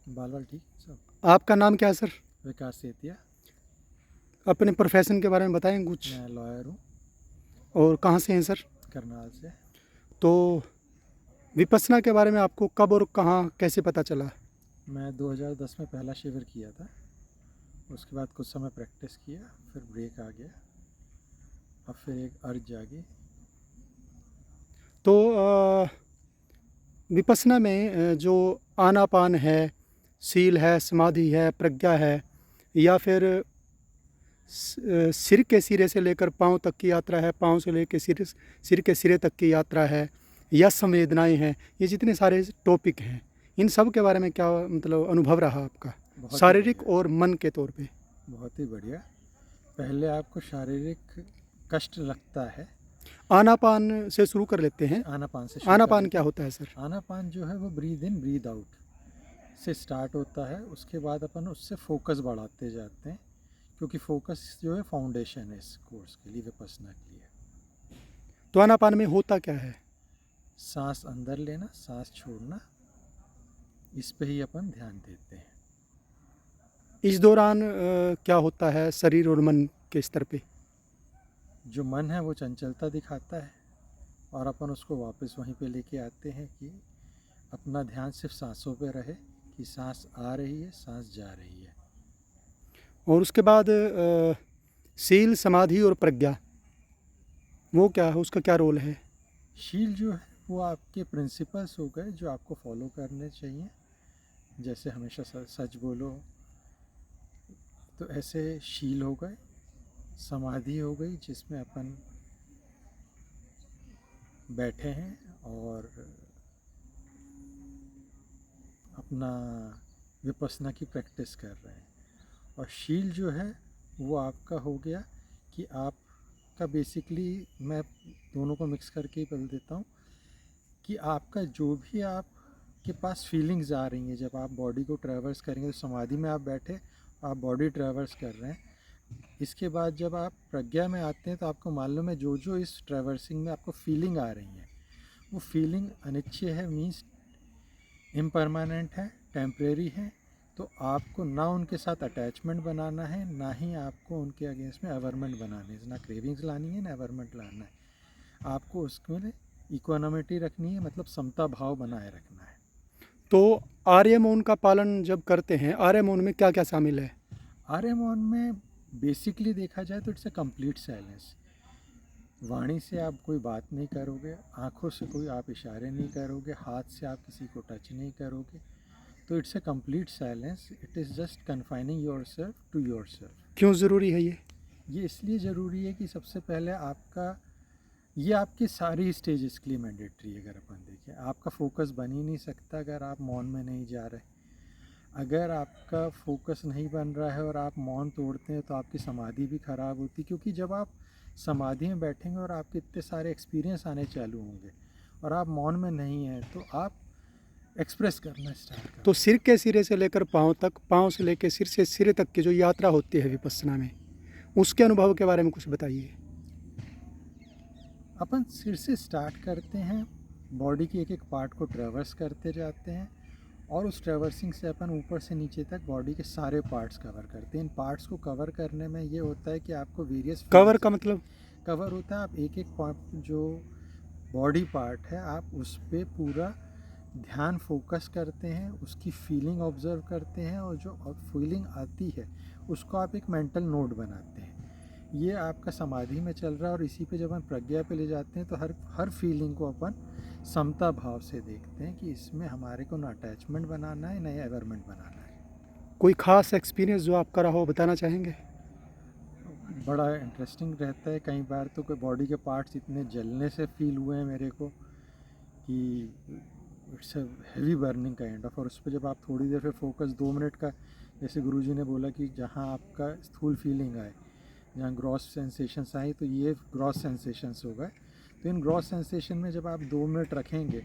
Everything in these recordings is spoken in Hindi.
बाल वाल ठीक सब। आपका नाम क्या है सर? विकास सेतिया। अपने प्रोफेशन के बारे में बताएं कुछ। मैं लॉयर हूँ। और कहाँ से हैं सर? करनाल से। तो विपස්සना के बारे में आपको कब और कहाँ कैसे पता चला? मैं 2010 में पहला शिविर किया था। उसके बाद कुछ समय प्रैक्टिस किया, फिर ब्रेक आ गया। अब फिर एक अर्ज जागी। तो विपස්සना में जो आनापान है, सील है, समाधि है, प्रज्ञा है, या फिर सिर के सिरे से लेकर पाँव तक की यात्रा है, पाँव से लेकर सिर के सिरे तक की यात्रा है, या संवेदनाएं हैं, ये जितने सारे टॉपिक हैं, इन सब के बारे में क्या मतलब अनुभव रहा आपका, बहुत ही शारीरिक बढ़िया। और मन के तौर पे? बहुत ही बढ़िया। पहले आपको शारीरिक कष्ट लगता है। आनापान से शुरू कर लेते हैं। आनापान से शुरू कर आनापान लेते क्या हैं। होता है सर? आनापान जो है वो ब्रीद इन ब्रीद आउट से स्टार्ट होता है। उसके बाद अपन उससे फोकस बढ़ाते जाते हैं, क्योंकि फोकस जो है फाउंडेशन है इस कोर्स के लिए, विपස්සना के लिए। तो आनापान में होता क्या है? सांस अंदर लेना, सांस छोड़ना, इस पे ही अपन ध्यान देते हैं। इस दौरान क्या होता है शरीर और मन के स्तर पे? जो मन है वो चंचलता दिखाता है, और अपन उसको वापस वहीं पे लेके आते हैं कि अपना ध्यान सिर्फ सांसों पे रहे, कि सांस आ रही है, सांस जा रही है। और उसके बाद सील, समाधि और प्रज्ञा, वो क्या है, उसका क्या रोल है? शील जो है वो आपके प्रिंसिपल्स हो गए जो आपको फॉलो करने चाहिए। जैसे हमेशा सच बोलो, तो ऐसे शील हो गए। समाधि हो गई जिसमें अपन बैठे हैं और अपना विपස්සना की प्रैक्टिस कर रहे हैं। और शील जो है वो आपका हो गया कि आपका बेसिकली, मैं दोनों को मिक्स करके ही बदल देता हूँ, कि आपका जो भी आपके पास फीलिंग्स आ रही हैं, जब आप बॉडी को ट्रैवर्स करेंगे, तो समाधि में आप बैठे, आप बॉडी ट्रैवर्स कर रहे हैं। इसके बाद जब आप प्रज्ञा में आते हैं तो आपको मालूम है जो जो इस ट्रैवर्सिंग में आपको फीलिंग आ रही है, वो फीलिंग अनिच्छे है, मीन्स इम्परमानेंट है, टेम्परेरी है। तो आपको ना उनके साथ अटैचमेंट बनाना है, ना ही आपको उनके अगेंस्ट में अवरमेंट बनानी है। ना क्रेविंग्स लानी है, ना अवरमेंट लाना है। आपको उसमें इक्वानिमिटी रखनी है, मतलब समता भाव बनाए रखना है। तो आर्य मौन का पालन जब करते हैं, आर्य मौन में क्या क्या शामिल है? आर्य मौन में बेसिकली देखा जाए तो इट्स अ कंप्लीट साइलेंस। वाणी से आप कोई बात नहीं करोगे, आंखों से कोई आप इशारे नहीं करोगे, हाथ से आप किसी को टच नहीं करोगे। तो it's a complete silence. It is just confining yourself to yourself. क्यों ज़रूरी है ये? ये इसलिए ज़रूरी है कि सबसे पहले आपका, ये आपकी सारी स्टेजेस के लिए मैंडेटरी है। अगर अपन देखें, आपका फोकस बन ही नहीं सकता अगर आप मौन में नहीं जा रहे। अगर आपका फोकस नहीं बन रहा है और आप मौन तोड़ते हैं तो आपकी समाधि भी ख़राब होती, क्योंकि जब आप समाधि में बैठेंगे और आपके इतने सारे एक्सपीरियंस आने चालू होंगे और आप मौन में नहीं हैं, तो आप एक्सप्रेस करना स्टार्ट तो करोगे। सिर के सिरे से लेकर पाँव तक, पाँव से लेकर सिर से सिरे तक की जो यात्रा होती है विपස්සना में, उसके अनुभव के बारे में कुछ बताइए। अपन सिर से स्टार्ट करते हैं, बॉडी की एक एक पार्ट को ट्रैवर्स करते जाते हैं, और उस ट्रैवर्सिंग से अपन ऊपर से नीचे तक बॉडी के सारे पार्ट्स कवर करते हैं। इन पार्ट्स को कवर करने में ये होता है कि आपको वेरियस कवर फीलिंग्स का आती मतलब? है। कवर होता है, आप एक एक पार्ट, जो बॉडी पार्ट है, आप उस पर पूरा ध्यान फोकस करते हैं, उसकी फीलिंग ऑब्जर्व करते हैं, और जो फीलिंग आती है उसको आप एक मेंटल नोट बनाते हैं। ये आपका समाधि में चल रहा है, और इसी पे जब हम प्रज्ञा पे ले जाते हैं तो हर फीलिंग को अपन समता भाव से देखते हैं कि इसमें हमारे को ना अटैचमेंट बनाना है, ना एवरमेंट बनाना है। कोई ख़ास एक्सपीरियंस जो आपका रहा हो बताना चाहेंगे? बड़ा इंटरेस्टिंग रहता है। कई बार तो कोई बॉडी के पार्ट्स इतने जलने से फील हुए हैं मेरे को कि it's a heavy burning kind of. और उस पर जब आप थोड़ी देर फिर फोकस 2 मिनट का, जैसे गुरुजी ने बोला कि जहाँ आपका स्थूल फीलिंग आए, जहाँ ग्रॉस सेंसेशंस आई, तो ये ग्रॉस सेंसेशंस हो गए। तो इन ग्रॉस सेंसेशन में जब आप 2 मिनट रखेंगे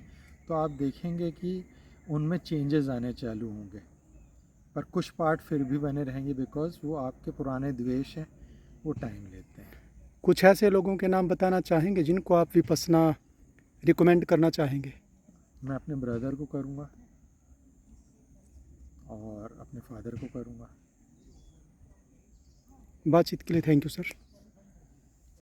तो आप देखेंगे कि उनमें चेंजेस आने चालू होंगे, पर कुछ पार्ट फिर भी बने रहेंगे, बिकॉज वो आपके पुराने द्वेष हैं, वो टाइम लेते हैं। कुछ ऐसे लोगों के नाम बताना चाहेंगे जिनको आप विपස්සना रिकमेंड करना चाहेंगे? मैं अपने ब्रदर को करूँगा, और अपने फादर को करूँगा। बातचीत के लिए थैंक यू सर।